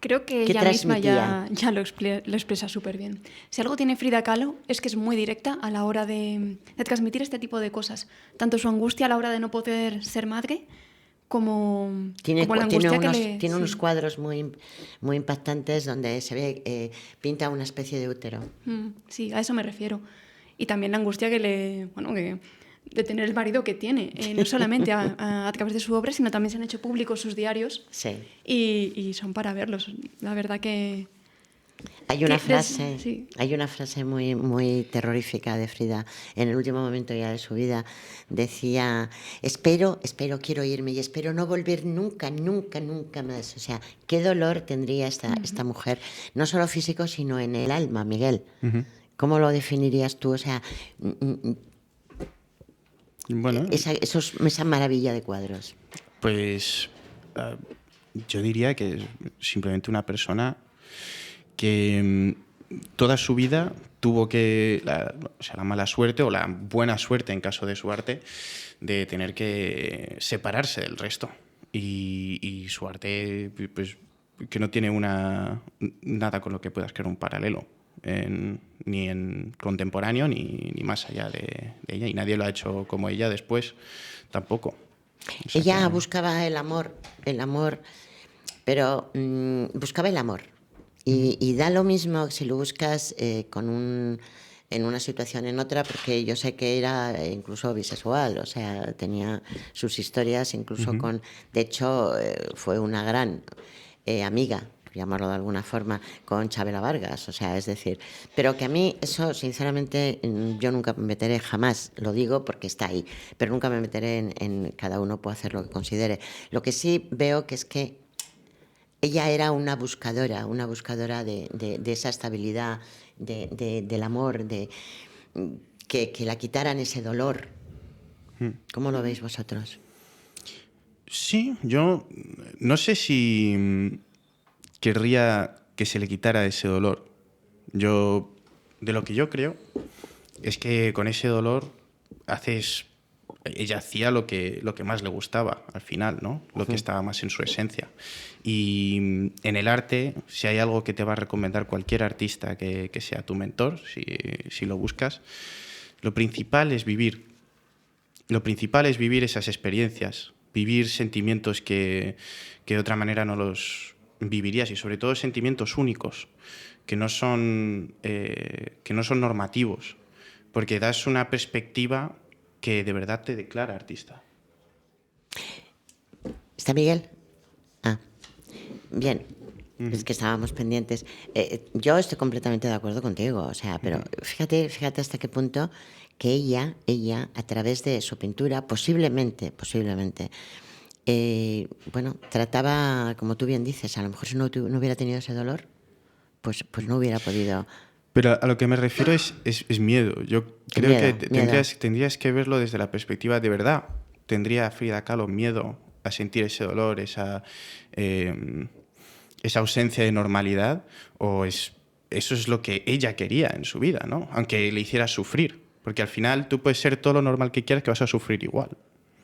E: Creo que
C: ¿Qué
E: ella misma
C: transmitía?
E: ya lo expresa súper bien. Si algo tiene Frida Kahlo es que es muy directa a la hora de transmitir este tipo de cosas. Tanto su angustia a la hora de no poder ser madre, como la angustia
C: Tiene unos cuadros muy impactantes donde se ve, pinta una especie de útero.
E: Sí, a eso me refiero. Y también la angustia de tener el marido que tiene, no solamente a través de su obra, sino también se han hecho públicos sus diarios,
C: Sí.
E: y son para verlos. La verdad que...
C: Hay una
E: sí.
C: frase muy terrorífica de Frida. En el último momento ya de su vida decía: espero, quiero irme y espero no volver nunca más. O sea, qué dolor tendría esta mujer, no solo físico, sino en el alma, Miguel. ¿Cómo lo definirías tú? O sea,
D: Bueno,
C: esa maravilla de cuadros.
D: pues yo diría que es simplemente una persona que toda su vida tuvo la mala suerte o la buena suerte, en caso de su arte, de tener que separarse del resto. Y su arte, pues, que no tiene nada con lo que puedas crear un paralelo, ni en contemporáneo ni más allá de ella. Y nadie lo ha hecho como ella después tampoco. O sea,
C: Ella buscaba el amor, pero buscaba el amor. Y da lo mismo si lo buscas en una situación, en otra, porque yo sé que era incluso bisexual, o sea, tenía sus historias incluso con... De hecho, fue una gran amiga, por llamarlo de alguna forma, con Chabela Vargas, o sea, es decir... Pero que a mí eso, sinceramente, yo nunca me meteré, jamás, lo digo porque está ahí, pero nunca me meteré en cada uno puede hacer lo que considere. Lo que sí veo que es que ella era una buscadora de esa estabilidad, del amor, que la quitaran ese dolor. ¿Cómo lo veis vosotros?
D: sí, yo no sé si querría que se le quitara ese dolor. De lo que yo creo es que con ese dolor ella hacía lo que más le gustaba al final, ¿no? Lo que estaba más en su esencia. Y en el arte, si hay algo que te va a recomendar cualquier artista que sea tu mentor, si lo buscas, lo principal es vivir. Lo principal es vivir esas experiencias, vivir sentimientos que de otra manera no los vivirías, y sobre todo sentimientos únicos, que no son normativos, porque das una perspectiva que de verdad te declara artista.
C: ¿Está Miguel? Ah, bien. Es que estábamos pendientes. Yo estoy completamente de acuerdo contigo, o sea, pero fíjate hasta qué punto que ella, a través de su pintura, posiblemente, bueno, trataba, como tú bien dices, a lo mejor si no hubiera tenido ese dolor, pues no hubiera podido...
D: Pero a lo que me refiero es miedo. Yo creo
C: Miedo,
D: que
C: miedo.
D: tendrías que verlo desde la perspectiva de verdad. ¿Tendría Frida Kahlo miedo a sentir ese dolor, esa ausencia de normalidad? ¿O eso es lo que ella quería en su vida, ¿no? Aunque le hiciera sufrir. Porque al final tú puedes ser todo lo normal que quieras, que vas a sufrir igual.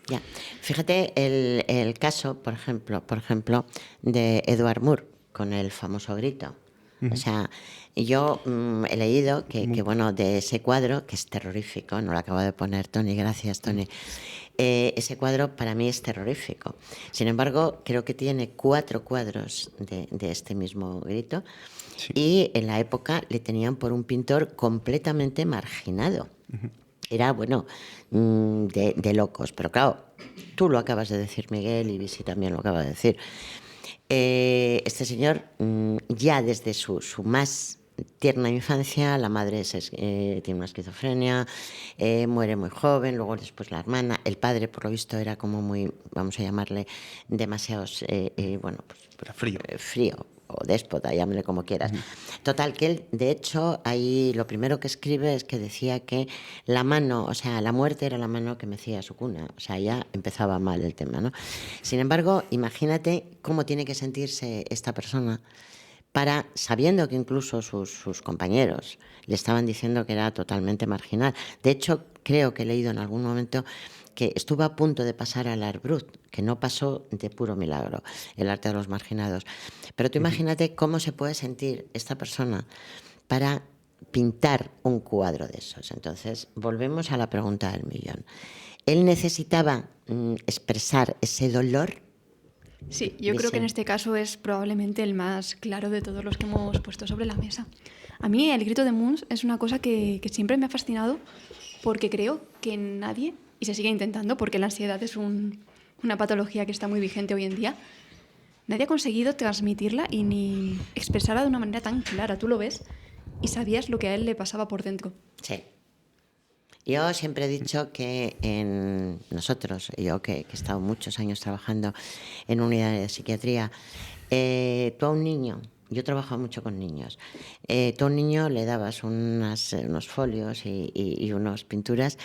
C: Ya. Fíjate el caso, por ejemplo, de Edward Moore con el famoso grito. O sea, yo he leído que, bueno, de ese cuadro, que es terrorífico, no lo acabo de poner, Tony, gracias, Tony. Ese cuadro para mí es terrorífico. Sin embargo, creo que tiene 4 cuadros de este mismo grito.
D: Sí.
C: Y en la época le tenían por un pintor completamente marginado. Era, bueno, de locos. Pero claro, tú lo acabas de decir, Miguel, y Visi también lo acaba de decir. Este señor, ya desde su más tierna infancia, la madre tiene una esquizofrenia, muere muy joven, luego después la hermana, el padre por lo visto era como muy, vamos a llamarle, demasiado, bueno, pues,
D: Pero frío.
C: Frío o déspota, llámale como quieras. Total, que él, de hecho, ahí lo primero que escribe es que decía que la mano, o sea, la muerte era la mano que mecía su cuna. O sea, ya empezaba mal el tema, ¿no? Sin embargo, imagínate cómo tiene que sentirse esta persona sabiendo que incluso sus compañeros le estaban diciendo que era totalmente marginal. De hecho, creo que he leído en algún momento que estuvo a punto de pasar al Art Brut, que no pasó de puro milagro, el arte de los marginados. Pero tú imagínate cómo se puede sentir esta persona para pintar un cuadro de esos. Entonces, volvemos a la pregunta del millón. ¿Él necesitaba expresar ese dolor?
E: Sí, yo creo que en este caso es probablemente el más claro de todos los que hemos puesto sobre la mesa. A mí el grito de Munch es una cosa que siempre me ha fascinado porque creo que nadie, y se sigue intentando porque la ansiedad es una patología que está muy vigente hoy en día, nadie ha conseguido transmitirla y ni expresarla de una manera tan clara. Tú lo ves y sabías lo que a él le pasaba por dentro.
C: Sí. Yo siempre he dicho que yo que he estado muchos años trabajando en unidades de psiquiatría, tú a un niño, yo trabajo mucho con niños, tú a un niño le dabas unos folios y unas pinturas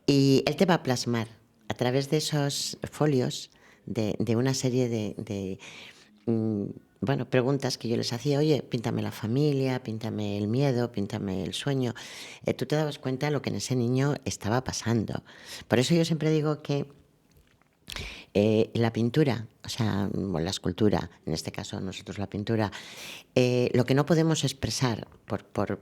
C: y él te va a plasmar a través de esos folios de una serie de bueno, preguntas que yo les hacía. Oye, píntame la familia, píntame el miedo, píntame el sueño. Tú te dabas cuenta de lo que en ese niño estaba pasando. Por eso yo siempre digo que la pintura, o sea, la escultura, en este caso nosotros la pintura, lo que no podemos expresar por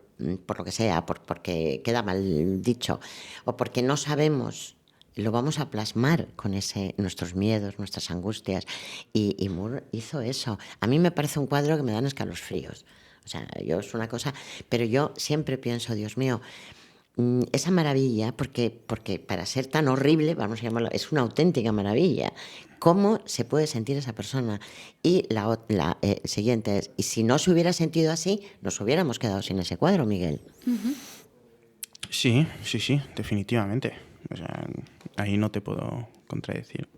C: lo que sea, porque queda mal dicho, o porque no sabemos, lo vamos a plasmar con nuestros miedos, nuestras angustias. Y Moore hizo eso. A mí me parece un cuadro que me dan escalofríos. O sea, yo es una cosa... Pero yo siempre pienso, Dios mío, esa maravilla, porque para ser tan horrible, vamos a llamarlo, es una auténtica maravilla. ¿Cómo se puede sentir esa persona? Y la siguiente es, y si no se hubiera sentido así, nos hubiéramos quedado sin ese cuadro, Miguel.
D: Sí, definitivamente. O sea, ahí no te puedo contradecir.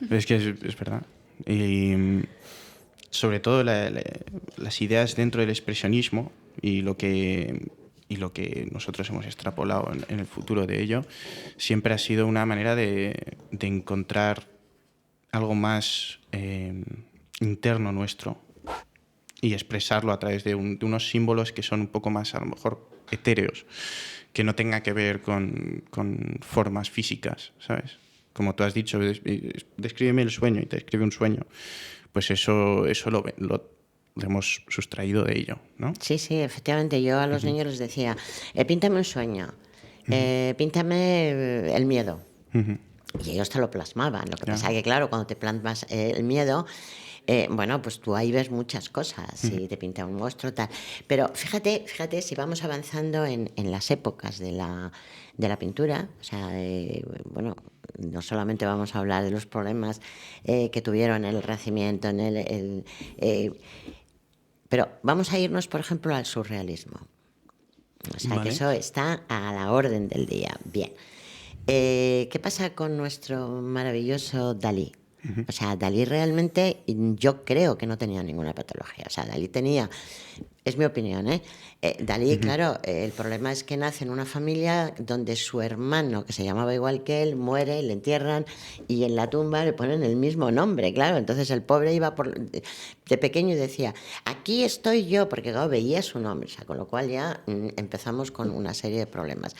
D: Pero es que es verdad. Y sobre todo las ideas dentro del expresionismo y lo que nosotros hemos extrapolado en el futuro de ello, siempre ha sido una manera de encontrar algo más interno nuestro y expresarlo a través de unos símbolos que son un poco más, a lo mejor, etéreos, que no tenga que ver con formas físicas, ¿sabes? Como tú has dicho, descríbeme el sueño y te describe un sueño. Pues eso lo hemos sustraído de ello, ¿no?
C: Sí, efectivamente. Yo a los niños les decía, píntame un sueño, píntame el miedo. Y ellos te lo plasmaban. Lo que pasa es que, claro, cuando te plasmas el miedo, bueno, pues tú ahí ves muchas cosas y te pinta un monstruo, tal. Pero fíjate si vamos avanzando en las épocas de la pintura, o sea, bueno, no solamente vamos a hablar de los problemas que tuvieron en el Renacimiento, pero vamos a irnos, por ejemplo, al surrealismo. O sea,
D: Vale.
C: que eso está a la orden del día. Bien. ¿Qué pasa con nuestro maravilloso Dalí? O sea, Dalí realmente, yo creo que no tenía ninguna patología. O sea, Dalí tenía, es mi opinión, ¿eh? Dalí, claro, el problema es que nace en una familia donde su hermano, que se llamaba igual que él, muere, le entierran y en la tumba le ponen el mismo nombre, claro. Entonces el pobre iba de pequeño y decía, aquí estoy yo, porque claro, veía su nombre. O sea, con lo cual ya empezamos con una serie de problemas.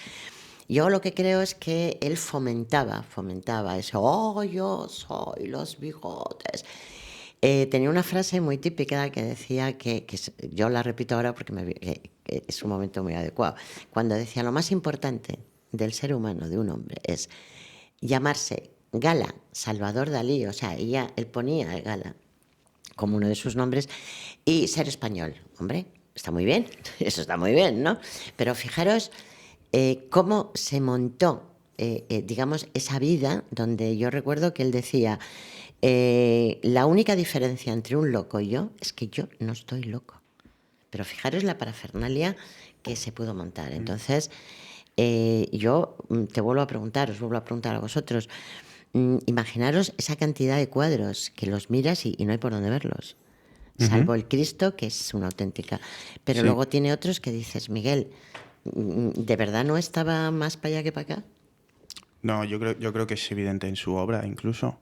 C: Yo lo que creo es que él fomentaba eso, oh, yo soy los bigotes. Tenía una frase muy típica que decía, yo la repito ahora porque que es un momento muy adecuado, cuando decía, lo más importante del ser humano, de un hombre, es llamarse Gala Salvador Dalí, o sea, él ponía Gala como uno de sus nombres, y ser español. Hombre, está muy bien, eso está muy bien, ¿no? Pero fijaros cómo se montó, digamos, esa vida donde yo recuerdo que él decía, la única diferencia entre un loco y yo es que yo no estoy loco. Pero fijaros la parafernalia que se pudo montar. Entonces, yo os vuelvo a preguntar a vosotros, imaginaros esa cantidad de cuadros que los miras y no hay por dónde verlos. Salvo el Cristo, que es una auténtica. Pero luego tiene otros que dices, Miguel, ¿de verdad no estaba más para allá que para acá?
D: No, yo creo que es evidente en su obra, incluso.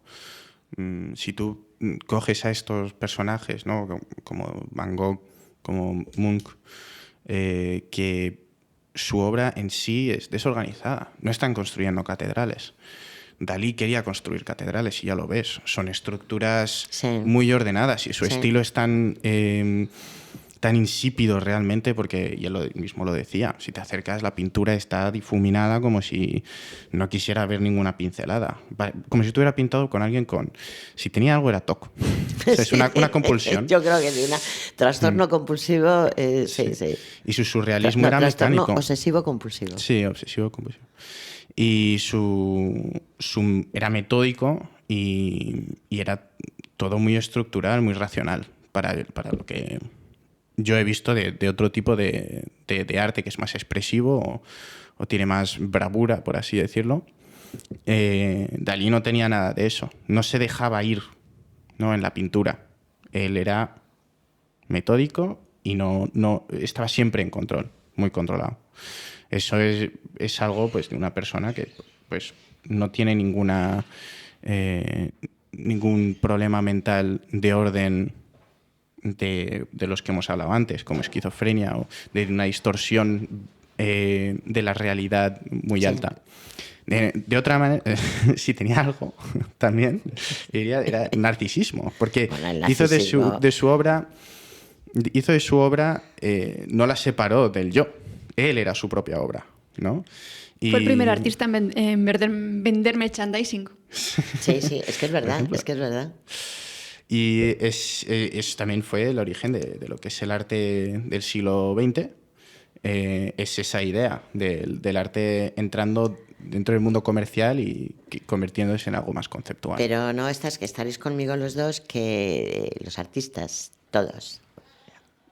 D: Si tú coges a estos personajes, ¿no? Como Van Gogh, como Munch, que su obra en sí es desorganizada. No están construyendo catedrales. Dalí quería construir catedrales y ya lo ves. Son estructuras muy ordenadas y su estilo es tan insípido realmente, porque y él mismo lo decía, si te acercas la pintura está difuminada como si no quisiera ver ninguna pincelada, como si estuviera pintado con alguien si tenía algo era TOC. O sea, es una compulsión.
C: Yo creo que sí, un trastorno compulsivo, sí.
D: Y su surrealismo era mecánico.
C: Obsesivo compulsivo.
D: Sí, obsesivo compulsivo. Y era metódico y era todo muy estructural, muy racional para lo que yo he visto de otro tipo de arte que es más expresivo o tiene más bravura, por así decirlo. Dalí no tenía nada de eso. No se dejaba ir, ¿no? En la pintura. Él era metódico y no estaba siempre en control, muy controlado. Eso es algo, pues, de una persona que, pues, no tiene ningún problema mental de orden de los que hemos hablado antes, como esquizofrenia o de una distorsión de la realidad muy alta. De otra manera, si tenía algo también, diría, era narcisismo, porque hizo de su obra, no la separó del yo. Él era su propia obra, ¿no?
E: Fue el primer artista en vender merchandising.
C: Sí, es que es verdad,
D: Y eso también fue el origen de lo que es el arte del siglo XX. Es esa idea del arte entrando dentro del mundo comercial y convirtiéndose en algo más conceptual.
C: Pero no estaréis conmigo los dos que los artistas, todos,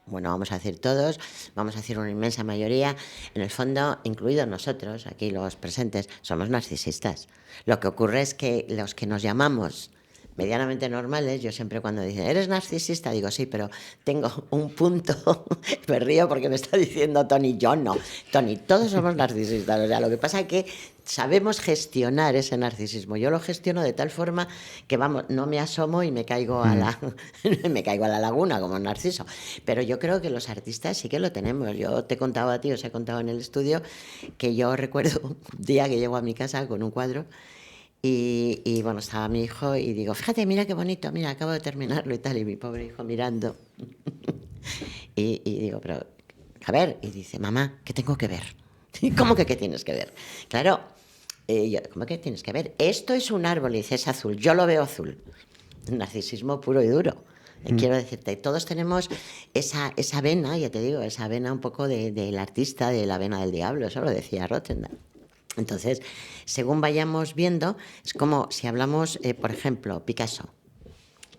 C: bueno, vamos a decir todos, vamos a decir una inmensa mayoría, en el fondo, incluidos nosotros, aquí los presentes, somos narcisistas. Lo que ocurre es que los que nos llamamos medianamente normales, yo siempre cuando dicen, ¿eres narcisista? Digo, sí, pero tengo un punto, me río porque me está diciendo Tony, yo no. Tony, todos somos narcisistas, o sea, lo que pasa es que sabemos gestionar ese narcisismo. Yo lo gestiono de tal forma que, vamos, no me asomo y me caigo a la laguna como Narciso. Pero yo creo que los artistas sí que lo tenemos. Yo te he contado a ti, os he contado en el estudio, que yo recuerdo un día que llego a mi casa con un cuadro y bueno, estaba mi hijo y digo, fíjate, mira qué bonito, mira, acabo de terminarlo y tal, y mi pobre hijo mirando. y digo, pero, a ver, y dice, mamá, ¿qué tengo que ver? ¿Cómo que qué tienes que ver? Claro, ¿cómo que tienes que ver? Esto es un árbol y dice, es azul, yo lo veo azul. Narcisismo puro y duro. Quiero decirte, todos tenemos esa vena, ya te digo, esa vena un poco del artista, de la vena del diablo, eso lo decía Rotterdam. Entonces, según vayamos viendo, es como si hablamos, por ejemplo, Picasso.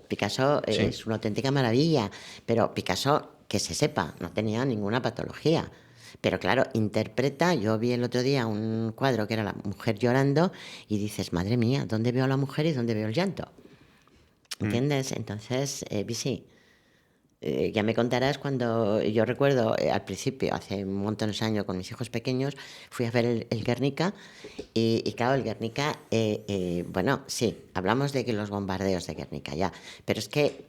C: Picasso es una auténtica maravilla, pero Picasso, que se sepa, no tenía ninguna patología. Pero claro, interpreta, yo vi el otro día un cuadro que era la mujer llorando y dices, madre mía, ¿dónde veo a la mujer y dónde veo el llanto? ¿entiendes? Entonces, sí. Ya me contarás cuando yo recuerdo al principio, hace un montón de años con mis hijos pequeños, fui a ver el Guernica y claro, el Guernica, bueno, sí, hablamos de que los bombardeos de Guernica ya, pero es que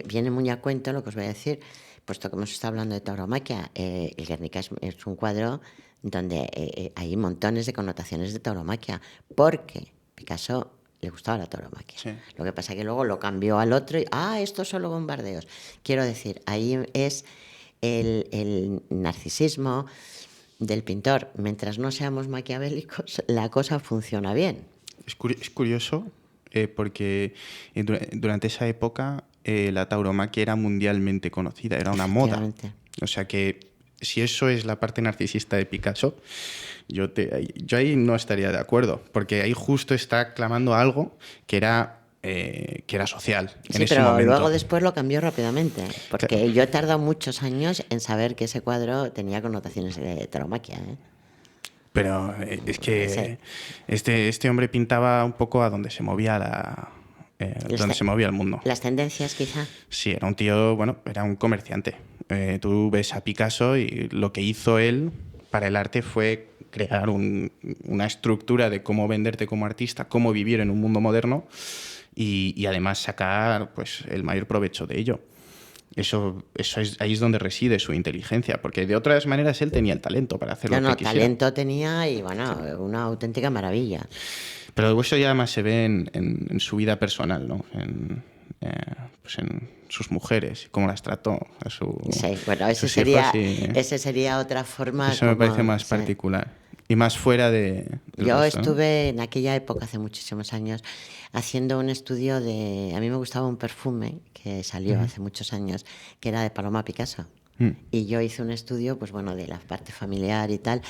C: viene muy a cuento lo que os voy a decir, puesto que hemos estado hablando de tauromaquia. El Guernica es un cuadro donde hay montones de connotaciones de tauromaquia, porque Picasso le gustaba la tauromaquia.
D: Sí.
C: Lo que pasa es que luego lo cambió al otro y, estos son los bombardeos. Quiero decir, ahí es el narcisismo del pintor. Mientras no seamos maquiavélicos, la cosa funciona bien.
D: Es curioso porque durante esa época la tauromaquia era mundialmente conocida, era una moda.
C: Efectivamente.
D: O sea que si eso es la parte narcisista de Picasso, yo ahí no estaría de acuerdo, porque ahí justo está clamando algo que era social en
C: Sí,
D: ese
C: pero
D: momento.
C: luego después lo cambió rápidamente, porque yo he tardado muchos años en saber que ese cuadro tenía connotaciones de tauromaquia, ¿eh?
D: Pero es que
C: Sí.
D: este hombre pintaba un poco a donde se movía donde se movía el mundo.
C: Las tendencias, quizá.
D: Sí, era un tío, bueno, era un comerciante. Tú ves a Picasso y lo que hizo él para el arte fue crear una estructura de cómo venderte como artista, cómo vivir en un mundo moderno y además sacar pues, el mayor provecho de ello. Ahí es donde reside su inteligencia, porque de otras maneras él tenía el talento para hacer lo que quisiera.
C: Talento tenía y bueno, una auténtica maravilla.
D: Pero eso ya más se ve en su vida personal, ¿no? Pues en sus mujeres, cómo las trató.
C: Sí, bueno, ese sería otra forma.
D: Eso me parece más particular. Y más fuera del
C: Yo
D: resto, ¿no?
C: estuve en aquella época, hace muchísimos años, haciendo un estudio de... A mí me gustaba un perfume que salió hace muchos años, que era de Paloma Picasso. Y yo hice un estudio, pues bueno, de la parte familiar y tal.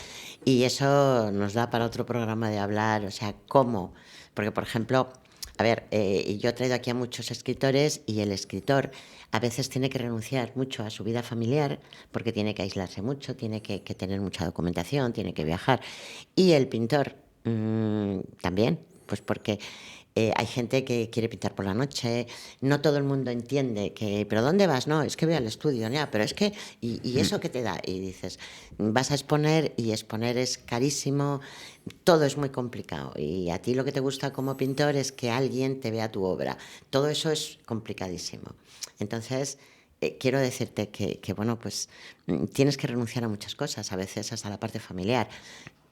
C: Y eso nos da para otro programa de hablar, o sea, cómo. Porque, por ejemplo, a ver, yo he traído aquí a muchos escritores y el escritor a veces tiene que renunciar mucho a su vida familiar porque tiene que aislarse mucho, tiene que tener mucha documentación, tiene que viajar. Y el pintor también, pues porque hay gente que quiere pintar por la noche, no todo el mundo entiende que, ¿pero dónde vas? No, es que voy al estudio, ya, pero es que, ¿y eso qué te da? Y dices, vas a exponer y exponer es carísimo, todo es muy complicado y a ti lo que te gusta como pintor es que alguien te vea tu obra, todo eso es complicadísimo. Entonces, quiero decirte que, bueno, pues tienes que renunciar a muchas cosas, a veces hasta la parte familiar,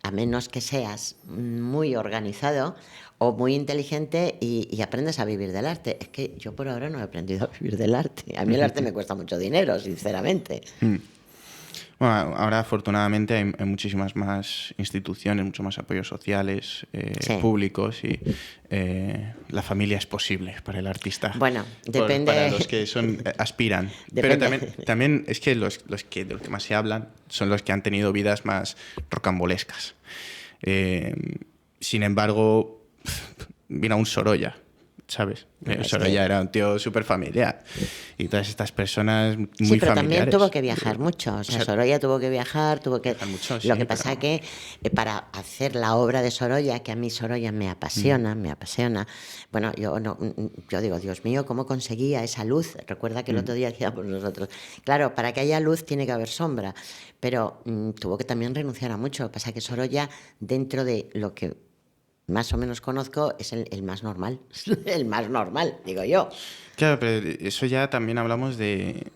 C: a menos que seas muy organizado o muy inteligente y aprendes a vivir del arte. Es que yo por ahora no he aprendido a vivir del arte. A mí el arte me cuesta mucho dinero, sinceramente.
D: Bueno, ahora afortunadamente hay muchísimas más instituciones, muchos más apoyos sociales, públicos y la familia es posible para el artista.
C: Bueno, depende.
D: Para los que aspiran.
C: Depende.
D: Pero también es que los que de los que más se hablan son los que han tenido vidas más rocambolescas. Sin embargo, mira un Sorolla, ¿sabes? Sorolla era un tío súper familiar y todas estas personas muy familiares.
C: Sí, pero también tuvo que viajar mucho. O sea, Sorolla tuvo que viajar,
D: mucho,
C: Lo que pasa es que para hacer la obra de Sorolla, que a mí Sorolla me apasiona, bueno, yo digo, Dios mío, ¿cómo conseguía esa luz? Recuerda que el otro día decíamos nosotros, claro, para que haya luz tiene que haber sombra, pero tuvo que también renunciar a mucho. Lo que pasa es que Sorolla, dentro de lo que más o menos conozco, es el más normal. El más normal, digo yo.
D: Claro, pero eso ya también hablamos de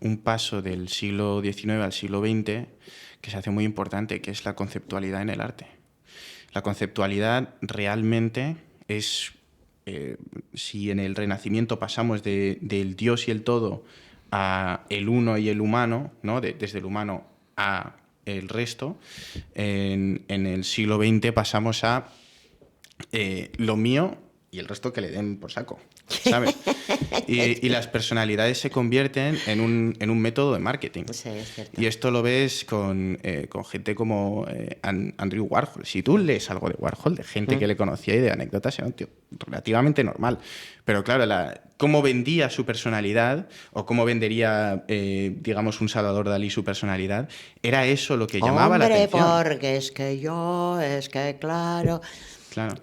D: un paso del siglo XIX al siglo XX que se hace muy importante, que es la conceptualidad en el arte. La conceptualidad realmente es, si en el Renacimiento pasamos del Dios y el todo a el uno y el humano, ¿no? Desde el humano a el resto, en el siglo XX pasamos a lo mío y el resto que le den por saco, ¿sabes? Y las personalidades se convierten en un método de marketing.
C: Sí, es cierto.
D: Y esto lo ves con gente como Andrew Warhol. Si tú lees algo de Warhol, de gente que le conocía y de anécdotas, era un tío relativamente normal. Pero claro, cómo vendía su personalidad o cómo vendería, digamos, un Salvador Dalí su personalidad, era eso lo que llamaba la atención.
C: Porque es que claro...
D: Claro.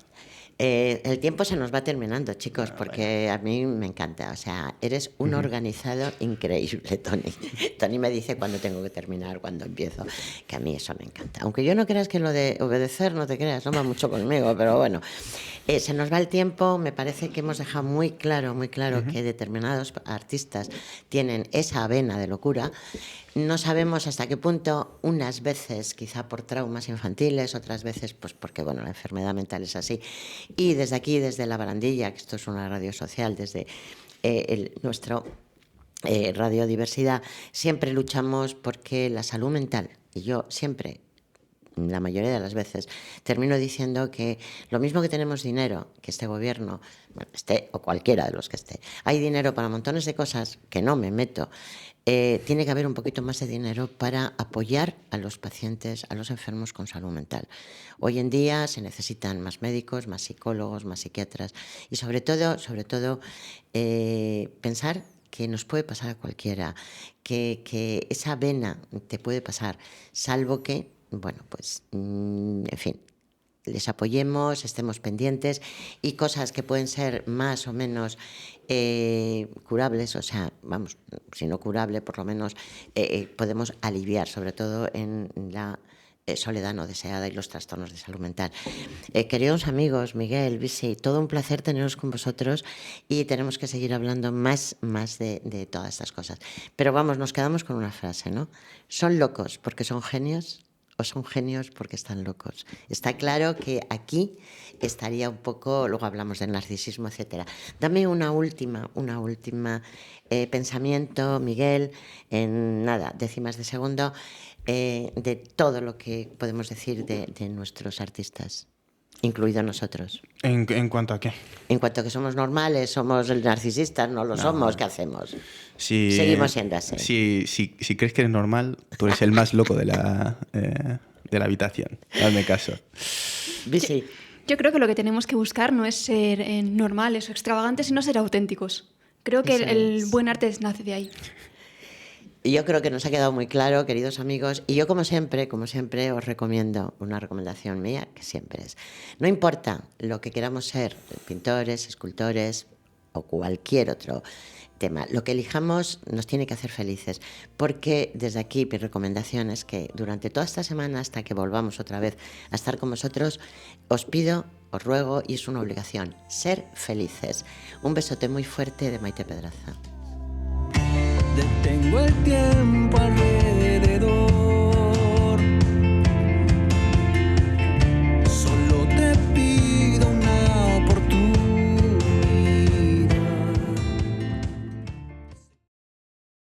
C: El tiempo se nos va terminando, chicos, porque a mí me encanta. O sea, eres un organizado increíble, Toni. Toni me dice cuándo tengo que terminar, cuándo empiezo, que a mí eso me encanta. Aunque yo no creas que lo de obedecer, no te creas, no va mucho conmigo, pero bueno. Se nos va el tiempo, me parece que hemos dejado muy claro que determinados artistas tienen esa vena de locura. No sabemos hasta qué punto, unas veces quizá por traumas infantiles, otras veces pues porque bueno, la enfermedad mental es así. Y desde aquí, desde La Barandilla, que esto es una radio social, desde nuestro Radiodiversidad, siempre luchamos porque la salud mental, y yo siempre, la mayoría de las veces, termino diciendo que lo mismo que tenemos dinero, que este gobierno, bueno, esté o cualquiera de los que esté, hay dinero para montones de cosas que no me meto, tiene que haber un poquito más de dinero para apoyar a los pacientes, a los enfermos con salud mental. Hoy en día se necesitan más médicos, más psicólogos, más psiquiatras y sobre todo pensar que nos puede pasar a cualquiera, que esa vena te puede pasar, salvo que, bueno, pues, en fin, les apoyemos, estemos pendientes y cosas que pueden ser más o menos curables, o sea, vamos, si no curable, por lo menos podemos aliviar, sobre todo en la soledad no deseada y los trastornos de salud mental. Queridos amigos, Miguel, Bisi, todo un placer teneros con vosotros y tenemos que seguir hablando más de todas estas cosas. Pero vamos, nos quedamos con una frase, ¿no? ¿Son locos porque son genios o son genios porque están locos? Está claro que aquí estaría un poco, luego hablamos del narcisismo, etcétera. Dame una última pensamiento, Miguel, en nada, décimas de segundo, de todo lo que podemos decir de nuestros artistas, incluido nosotros.
D: ¿En cuanto a qué?
C: En cuanto a que somos normales, somos narcisistas, no lo somos, ¿qué hacemos?
D: Si,
C: seguimos siendo así.
D: Si crees que eres normal, tú eres el más loco de la habitación. Hazme caso.
C: Bisi.
E: Yo creo que lo que tenemos que buscar no es ser normales o extravagantes, sino ser auténticos. Creo que el buen arte nace de ahí.
C: Y yo creo que nos ha quedado muy claro, queridos amigos, y yo como siempre os recomiendo una recomendación mía, que siempre es, no importa lo que queramos ser, pintores, escultores o cualquier otro tema, lo que elijamos nos tiene que hacer felices, porque desde aquí mi recomendación es que durante toda esta semana, hasta que volvamos otra vez a estar con vosotros, os pido, os ruego, y es una obligación, ser felices. Un besote muy fuerte de Maite Pedraza.
B: Detengo el tiempo alrededor.